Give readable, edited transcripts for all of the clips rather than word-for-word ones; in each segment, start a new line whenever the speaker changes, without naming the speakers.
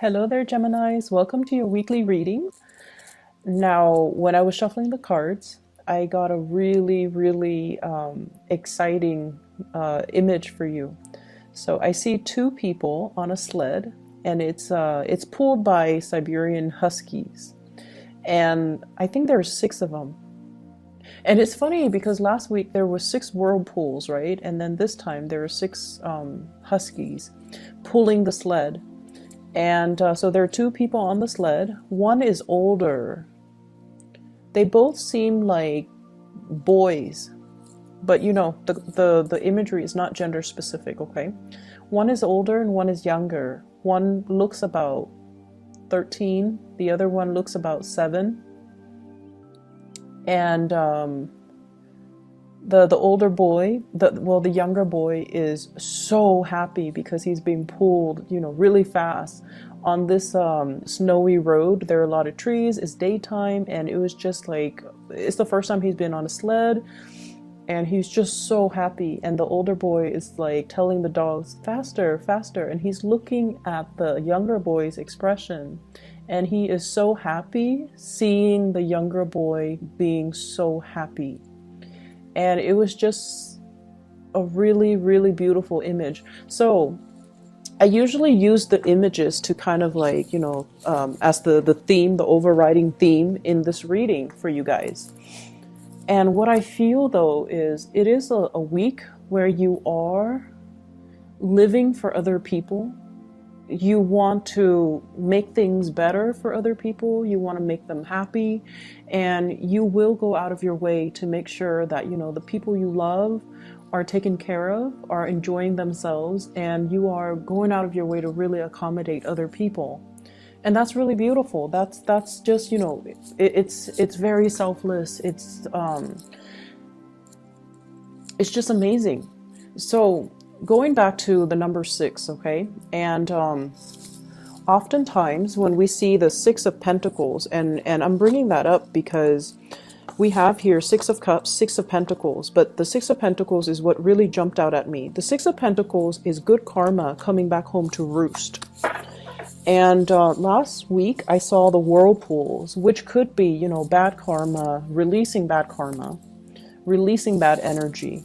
Hello there, Geminis. Welcome to your weekly reading. Now, when I was shuffling the cards, I got a really exciting image for you. So I see two people on a sled, and it's pulled by Siberian Huskies, and I think there's six of them. And it's funny because last week there were six whirlpools, right? And then this time there are six Huskies pulling the sled. And so there are two people on the sled. One is older. They both seem like boys, but you know, the imagery is not gender specific, okay? One is older and one is younger. One looks about 13, the other one looks about 7. And the older boy, the younger boy is so happy because he's being pulled, you know, really fast on this snowy road. There are a lot of trees, it's daytime, and it was just like, it's the first time he's been on a sled, and he's just so happy. And the older boy is like telling the dogs, faster, faster, and he's looking at the younger boy's expression, and he is so happy seeing the younger boy being so happy. And it was just a really beautiful image. So I usually use the images to kind of like, you know, as the theme, the overriding theme in this reading for you guys. And what I feel though is it is a week where you are living for other people. You want to make things better for other people. You want to make them happy, and you will go out of your way to make sure that, you know, the people you love are taken care of, are enjoying themselves, and you are going out of your way to really accommodate other people. And that's really beautiful. That's just, you know, it's very selfless. It's just amazing. So going back to the number 6, okay, and oftentimes when we see the 6 of Pentacles, and I'm bringing that up because we have here 6 of Cups, 6 of Pentacles, but the 6 of Pentacles is what really jumped out at me. The 6 of Pentacles is good karma coming back home to roost. And last week I saw the whirlpools, which could be, you know, bad karma, releasing bad energy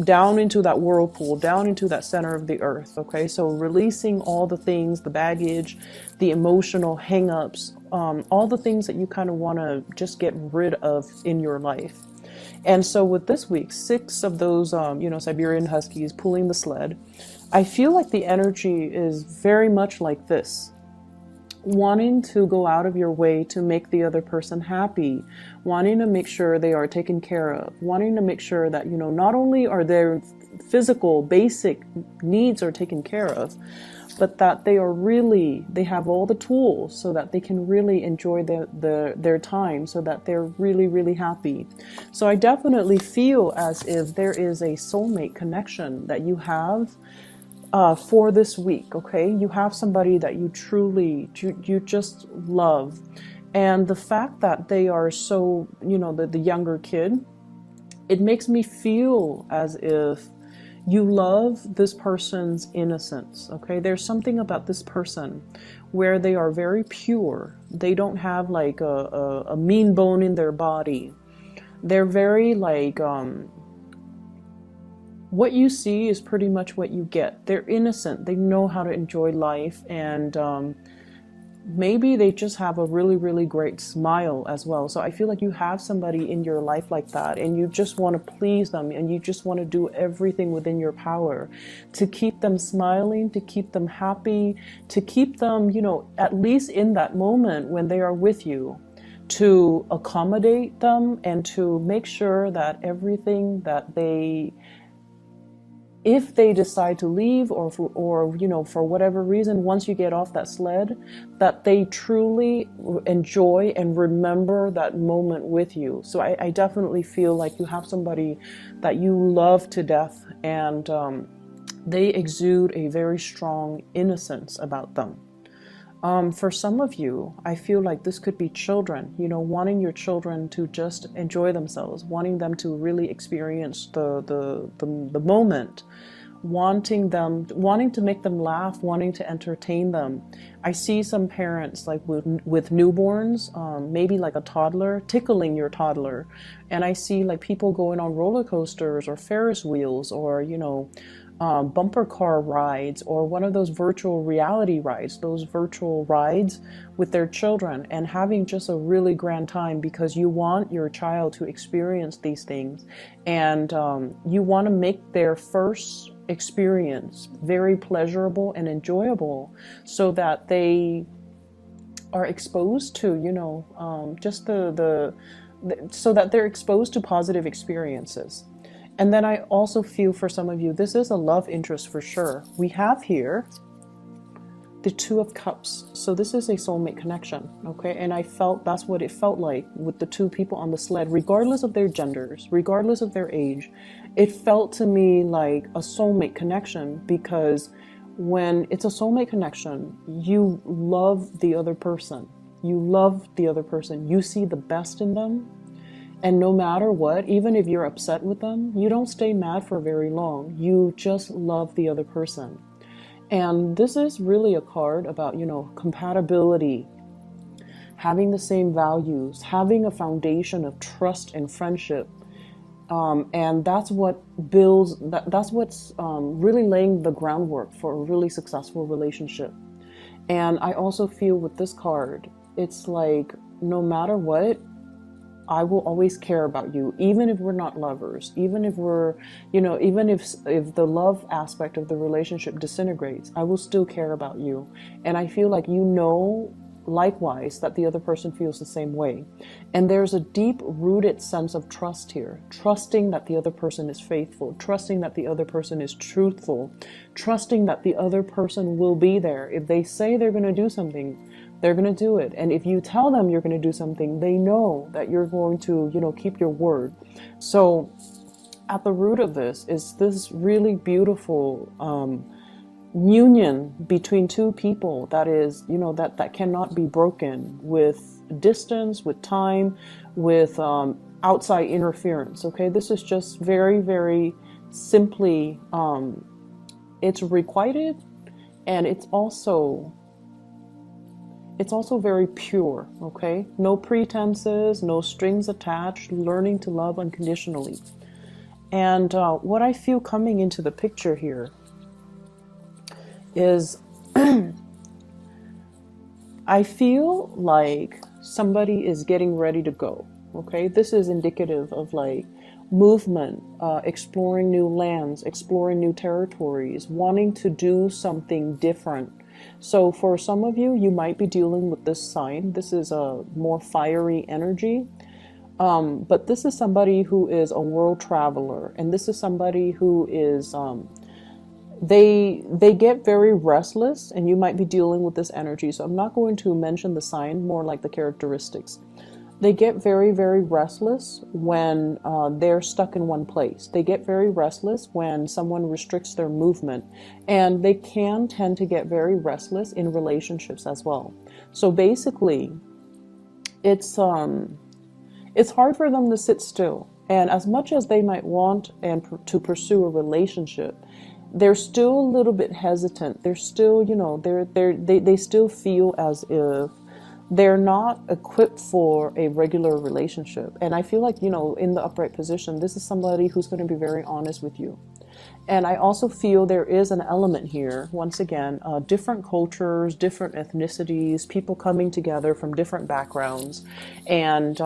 down into that whirlpool, down into that center of the earth. Okay, so releasing all the things, the baggage, the emotional hang-ups, all the things that you kind of want to just get rid of in your life. And so with this week, 6 of those you know, Siberian Huskies pulling the sled, I feel like the energy is very much like this: wanting to go out of your way to make the other person happy, wanting to make sure they are taken care of, wanting to make sure that, you know, not only are their physical basic needs are taken care of, but that they have all the tools so that they can really enjoy their time, so that they're really happy. So I definitely feel as if there is a soulmate connection that you have for this week. Okay, you have somebody that you truly you just love, and the fact that they are so, you know, the younger kid, it makes me feel as if you love this person's innocence. Okay, there's something about this person where they are very pure. They don't have like a mean bone in their body. They're very like what you see is pretty much what you get. They're innocent. They know how to enjoy life, and maybe they just have a really great smile as well. So I feel like you have somebody in your life like that, and you just want to please them, and you just want to do everything within your power to keep them smiling, to keep them happy, to keep them, you know, at least in that moment when they are with you, to accommodate them and to make sure that everything that they, if they decide to leave, or you know, for whatever reason, once you get off that sled, that they truly enjoy and remember that moment with you. So I definitely feel like you have somebody that you love to death, and they exude a very strong innocence about them. For some of you, I feel like this could be children, you know, wanting your children to just enjoy themselves, wanting them to really experience the moment wanting to make them laugh, wanting to entertain them. I see some parents like with newborns, maybe like a toddler, tickling your toddler. And I see like people going on roller coasters or Ferris wheels, or, you know, bumper car rides, or one of those virtual reality rides, those virtual rides with their children, and having just a really grand time because you want your child to experience these things, and you want to make their first experience very pleasurable and enjoyable, so that they are exposed to, you know, just so that they're exposed to positive experiences. And then I also feel for some of you, this is a love interest for sure. We have here the Two of Cups. So this is a soulmate connection, okay? And I felt that's what it felt like with the two people on the sled, regardless of their genders, regardless of their age. It felt to me like a soulmate connection, because when it's a soulmate connection, you love the other person. You love the other person. You see the best in them. And no matter what, even if you're upset with them, you don't stay mad for very long. You just love the other person. And this is really a card about, you know, compatibility, having the same values, having a foundation of trust and friendship. And that's what builds, that's what's really laying the groundwork for a really successful relationship. And I also feel with this card, it's like, no matter what, I will always care about you, even if we're not lovers, even if we're, you know, even if the love aspect of the relationship disintegrates, I will still care about you. And I feel like, you know, likewise, that the other person feels the same way. And there's a deep rooted sense of trust here, trusting that the other person is faithful, trusting that the other person is truthful, trusting that the other person will be there. If they say they're going to do something, they're going to do it. And if you tell them you're going to do something, they know that you're going to, you know, keep your word. So at the root of this is this really beautiful union between two people that is, you know, that cannot be broken with distance, with time, with outside interference. Okay, this is just very, very simply, it's requited, and it's also very pure, okay? No pretenses, no strings attached, learning to love unconditionally. And what I feel coming into the picture here is I feel like somebody is getting ready to go, okay? This is indicative of like movement, exploring new lands, exploring new territories, wanting to do something different. So for some of you, you might be dealing with this sign. This is a more fiery energy. But this is somebody who is a world traveler. And this is somebody who is, they get very restless, and you might be dealing with this energy. So I'm not going to mention the sign, more like the characteristics. They get very, very restless when they're stuck in one place. They get very restless when someone restricts their movement. And they can tend to get very restless in relationships as well. So basically, it's hard for them to sit still. And as much as they might want to pursue a relationship, they're still a little bit hesitant. They're still, you know, they still feel as if they're not equipped for a regular relationship. And I feel like, you know, in the upright position, this is somebody who's going to be very honest with you. And I also feel there is an element here, once again, different cultures, different ethnicities, people coming together from different backgrounds. And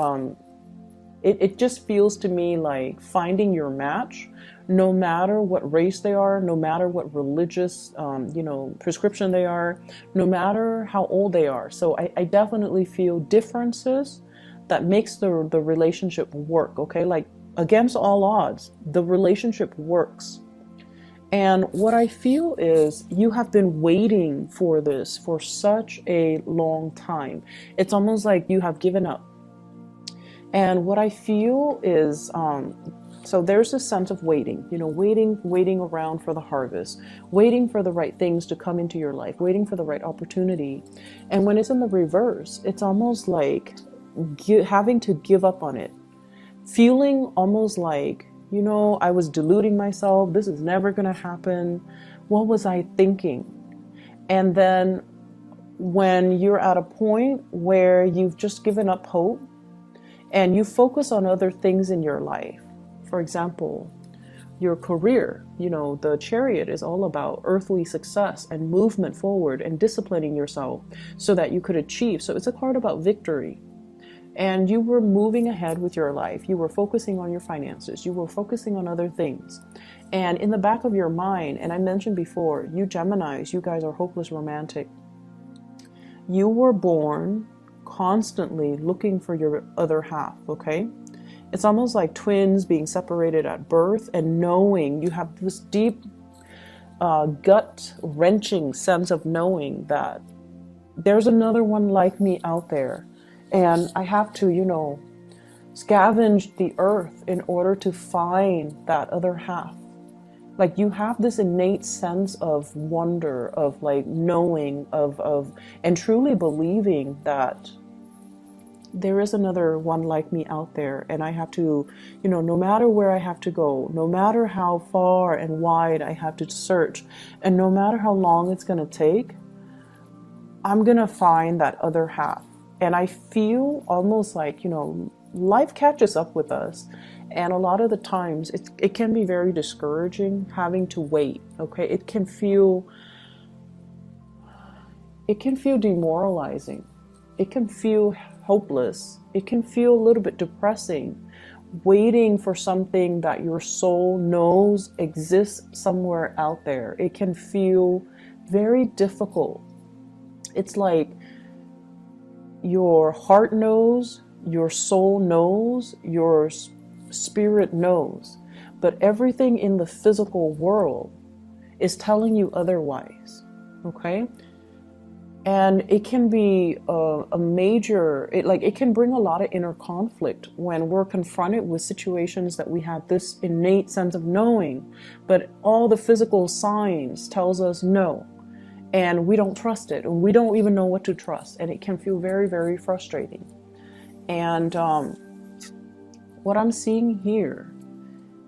it just feels to me like finding your match, no matter what race they are, no matter what religious, you know, prescription they are, no matter how old they are. So I definitely feel differences that makes the relationship work, okay? Like against all odds, the relationship works. And what I feel is you have been waiting for this for such a long time. It's almost like you have given up. And what I feel is, so there's a sense of waiting, you know, waiting around for the harvest, waiting for the right things to come into your life, waiting for the right opportunity. And when it's in the reverse, it's almost like having to give up on it, feeling almost like You know, I was deluding myself. This is never going to happen. What was I thinking? And then when you're at a point where you've just given up hope and you focus on other things in your life, for example, your career, you know, the Chariot is all about earthly success and movement forward and disciplining yourself so that you could achieve. So it's a card about victory. And you were moving ahead with your life. You were focusing on your finances. You were focusing on other things. And in the back of your mind, and I mentioned before, you Geminis, you guys are hopeless romantic. You were born constantly looking for your other half, okay? It's almost like twins being separated at birth and knowing, you have this deep gut-wrenching sense of knowing that there's another one like me out there. And I have to, you know, scavenge the earth in order to find that other half. Like you have this innate sense of wonder, of like knowing, and truly believing that there is another one like me out there. And I have to, you know, no matter where I have to go, no matter how far and wide I have to search, and no matter how long it's going to take, I'm going to find that other half. And I feel almost like, you know, life catches up with us. And a lot of the times it can be very discouraging having to wait. Okay. It can feel demoralizing. It can feel hopeless. It can feel a little bit depressing, waiting for something that your soul knows exists somewhere out there. It can feel very difficult. It's like your heart knows, your soul knows, your spirit knows, but everything in the physical world is telling you otherwise, okay? And it can be a major, it can bring a lot of inner conflict when we're confronted with situations that we have this innate sense of knowing, but all the physical signs tells us no. And we don't trust it, and we don't even know what to trust, and it can feel very, very frustrating. And what I'm seeing here,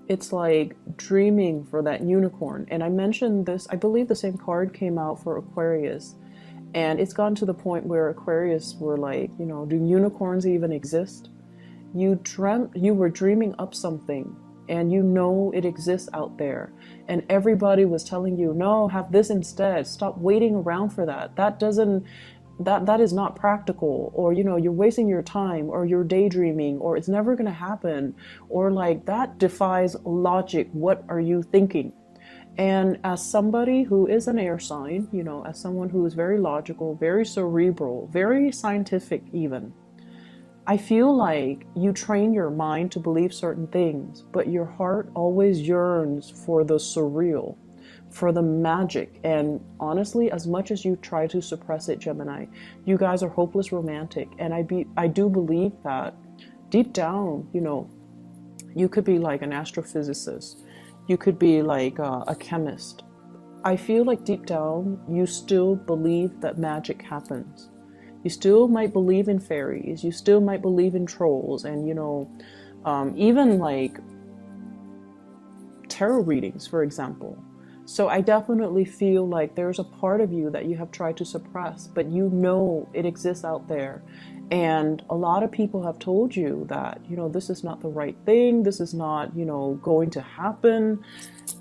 it's like dreaming for that unicorn. And I mentioned this, I believe the same card came out for Aquarius, and it's gotten to the point where Aquarius were like, you know, do unicorns even exist? You were dreaming up something, and you know it exists out there, and everybody was telling you, no, have this instead, stop waiting around for that, that is not practical, or you know, you're wasting your time, or you're daydreaming, or it's never going to happen, or like that defies logic, what are you thinking? And as somebody who is an air sign, you know, as someone who is very logical, very cerebral, very scientific even, I feel like you train your mind to believe certain things, but your heart always yearns for the surreal, for the magic. And honestly, as much as you try to suppress it, Gemini, you guys are hopeless romantic. And I do believe that deep down, you know, you could be like an astrophysicist. You could be like a chemist. I feel like deep down, you still believe that magic happens. You still might believe in fairies. You still might believe in trolls, and you know, even like tarot readings, for example. So I definitely feel like there's a part of you that you have tried to suppress, but you know it exists out there. And a lot of people have told you that, you know, this is not the right thing. This is not, you know, going to happen.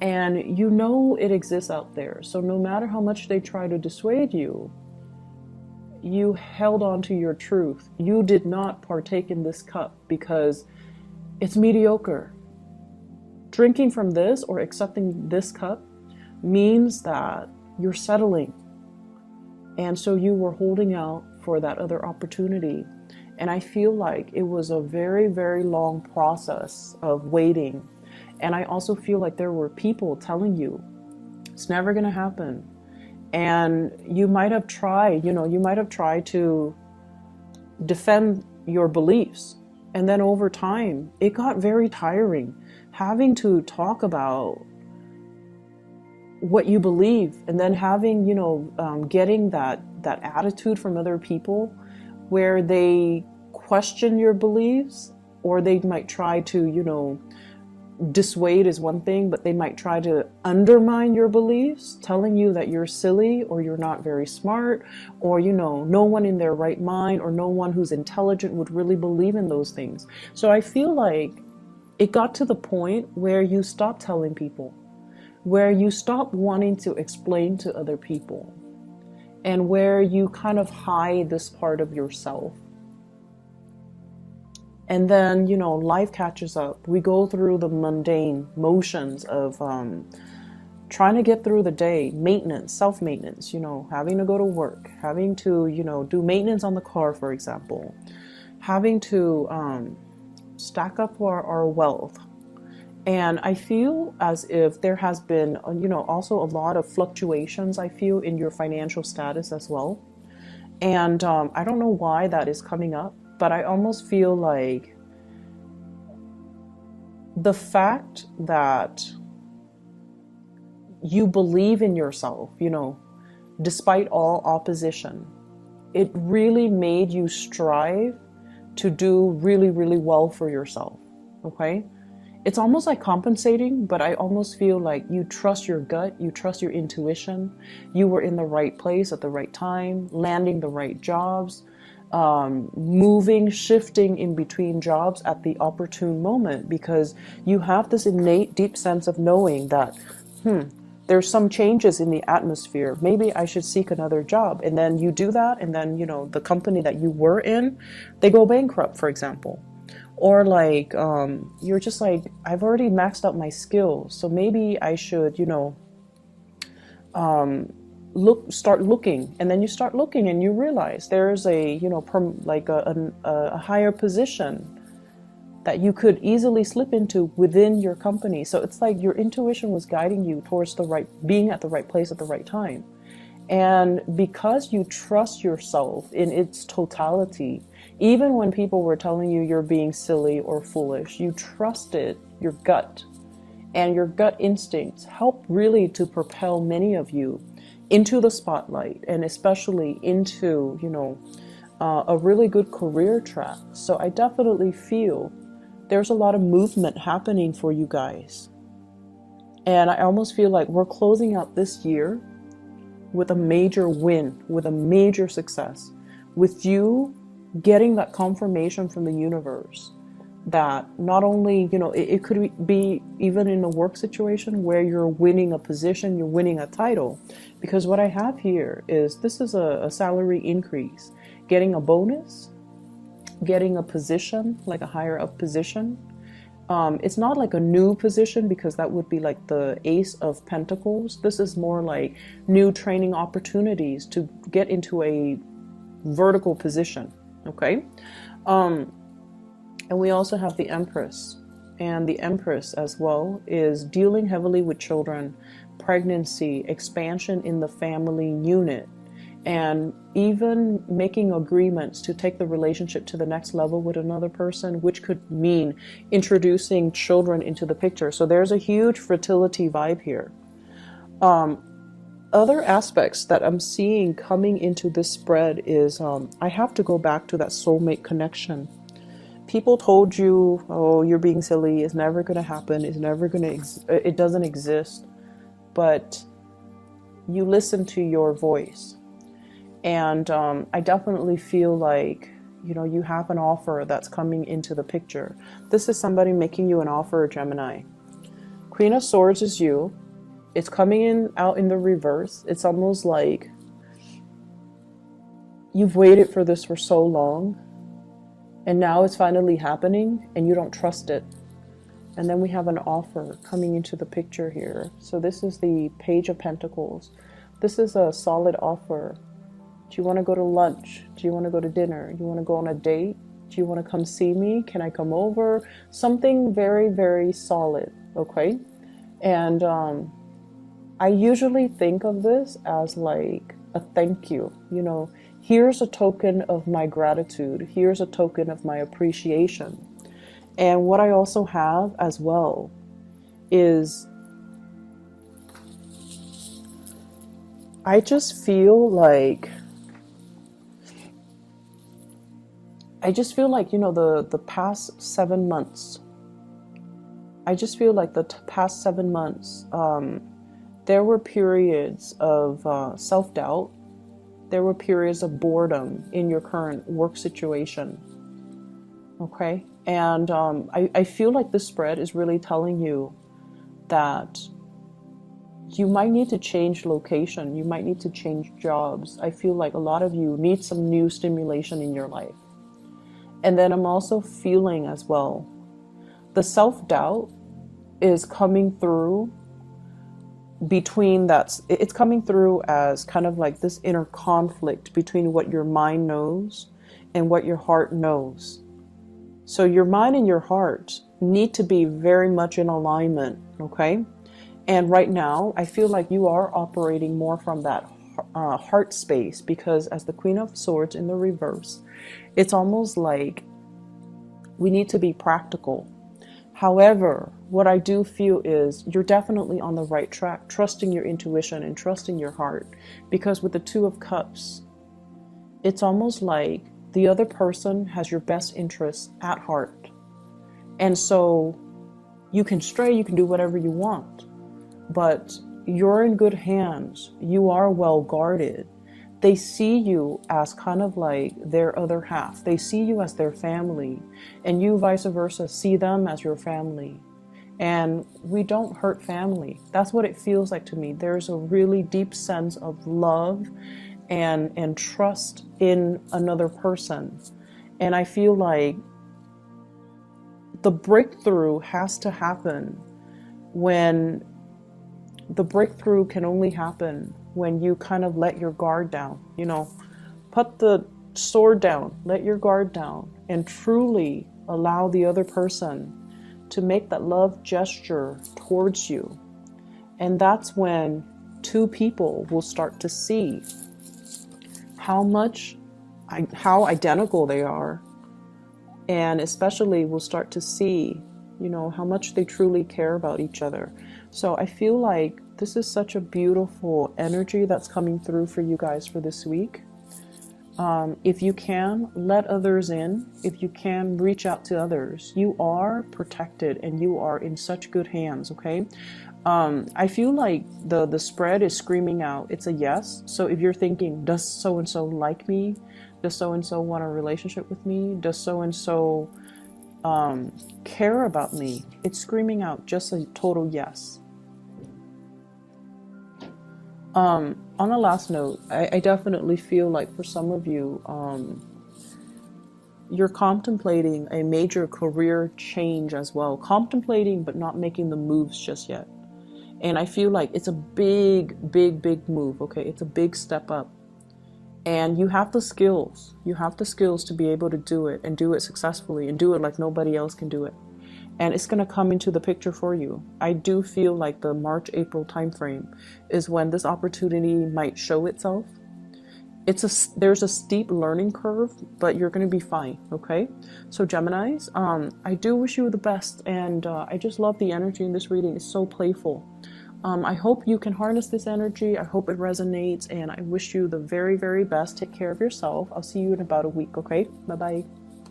And you know it exists out there. So no matter how much they try to dissuade you, you held on to your truth. You did not partake in this cup because it's mediocre. Drinking from this or accepting this cup means that you're settling. And so you were holding out for that other opportunity. And I feel like it was a very, very long process of waiting. And I also feel like there were people telling you, it's never going to happen. And you might have tried, you know, you might have tried to defend your beliefs. And then over time, it got very tiring having to talk about what you believe, and then having, you know, getting that attitude from other people where they question your beliefs, or they might try to, you know, dissuade is one thing, but they might try to undermine your beliefs, telling you that you're silly or you're not very smart, or, you know, no one in their right mind or no one who's intelligent would really believe in those things. So I feel like it got to the point where you stop telling people, where you stop wanting to explain to other people, and where you kind of hide this part of yourself. And then, you know, life catches up. We go through the mundane motions of trying to get through the day, maintenance, self-maintenance, you know, having to go to work, having to, you know, do maintenance on the car, for example, having to stack up our wealth. And I feel as if there has been, you know, also a lot of fluctuations, I feel, in your financial status as well. And I don't know why that is coming up, but I almost feel like the fact that you believe in yourself, you know, despite all opposition, it really made you strive to do really, really well for yourself. Okay? It's almost like compensating, but I almost feel like you trust your gut, you trust your intuition, you were in the right place at the right time, landing the right jobs, moving, shifting in between jobs at the opportune moment, because you have this innate deep sense of knowing that, there's some changes in the atmosphere. Maybe I should seek another job. And then you do that, and then, you know, the company that you were in, they go bankrupt, for example. Or like, you're just like, I've already maxed out my skills, so maybe I should, you know, start looking. And then you start looking and you realize there's a, you know, a higher position that you could easily slip into within your company. So it's like your intuition was guiding you towards being at the right place at the right time. And because you trust yourself in its totality, even when people were telling you you're being silly or foolish, you trusted your gut. And your gut instincts help really to propel many of you into the spotlight, and especially into, you know, a really good career track. So I definitely feel there's a lot of movement happening for you guys. And I almost feel like we're closing out this year with a major win, with a major success, with you getting that confirmation from the universe that not only, you know, it could be even in a work situation where you're winning a position, you're winning a title. Because what I have here is, this is a salary increase, getting a bonus, getting a position, like a higher up position. It's not like a new position, because that would be like the Ace of Pentacles. This is more like new training opportunities to get into a vertical position. Okay. And we also have the Empress. And the Empress as well is dealing heavily with children, pregnancy, expansion in the family unit, and even making agreements to take the relationship to the next level with another person, which could mean introducing children into the picture. So there's a huge fertility vibe here. Other aspects that I'm seeing coming into this spread is, I have to go back to that soulmate connection. People told you, oh, you're being silly, it's never going to happen, it's never going to, it doesn't exist. But you listen to your voice. And I definitely feel like, you know, you have an offer that's coming into the picture. This is somebody making you an offer, Gemini. Queen of Swords is you. It's coming out in the reverse. It's almost like you've waited for this for so long, and now it's finally happening, and you don't trust it. And then we have an offer coming into the picture here. So this is the Page of Pentacles. This is a solid offer. Do you want to go to lunch? Do you want to go to dinner? Do you want to go on a date? Do you want to come see me? Can I come over? Something very, very solid, okay? And I usually think of this as like a thank you. You know, here's a token of my gratitude. Here's a token of my appreciation. And what I also have as well is, I just feel like, you know, the past 7 months, I just feel like the past 7 months, there were periods of self-doubt. There were periods of boredom in your current work situation. Okay? And I feel like this spread is really telling you that you might need to change location. You might need to change jobs. I feel like a lot of you need some new stimulation in your life. And then I'm also feeling as well, the self-doubt is coming through it's coming through as kind of like this inner conflict between what your mind knows and what your heart knows. So your mind and your heart need to be very much in alignment, okay? And right now, I feel like you are operating more from that heart space, because as the Queen of Swords in the reverse, it's almost like we need to be practical. However, what I do feel is you're definitely on the right track, trusting your intuition and trusting your heart. Because with the Two of Cups, it's almost like the other person has your best interests at heart. And so you can stray, you can do whatever you want, but you're in good hands. You are well guarded. They see you as kind of like their other half. They see you as their family, and you vice versa see them as your family. And we don't hurt family. That's what it feels like to me. There's a really deep sense of love and trust in another person. And I feel like the breakthrough has to happen when the breakthrough can only happen when you kind of let your guard down, you know, put the sword down, let your guard down, and truly allow the other person to make that love gesture towards you. And that's when two people will start to see how identical they are, and especially will start to see, you know, how much they truly care about each other. So I feel like this is such a beautiful energy that's coming through for you guys for this week. If you can, let others in. If you can, reach out to others. You are protected and you are in such good hands, okay? I feel like the spread is screaming out, it's a yes. So if you're thinking, does so-and-so like me? Does so-and-so want a relationship with me? Does so-and-so care about me? It's screaming out just a total yes. On a last note, I definitely feel like for some of you, you're contemplating a major career change as well. Contemplating, but not making the moves just yet. And I feel like it's a big, big, big move, okay? It's a big step up. And you have the skills. You have the skills to be able to do it and do it successfully and do it like nobody else can do it. And it's going to come into the picture for you. I do feel like the March-April timeframe is when this opportunity might show itself. There's a steep learning curve, but you're going to be fine, okay? So Geminis, I do wish you the best, and I just love the energy in this reading. It's so playful. I hope you can harness this energy. I hope it resonates, and I wish you the very, very best. Take care of yourself. I'll see you in about a week, okay? Bye-bye.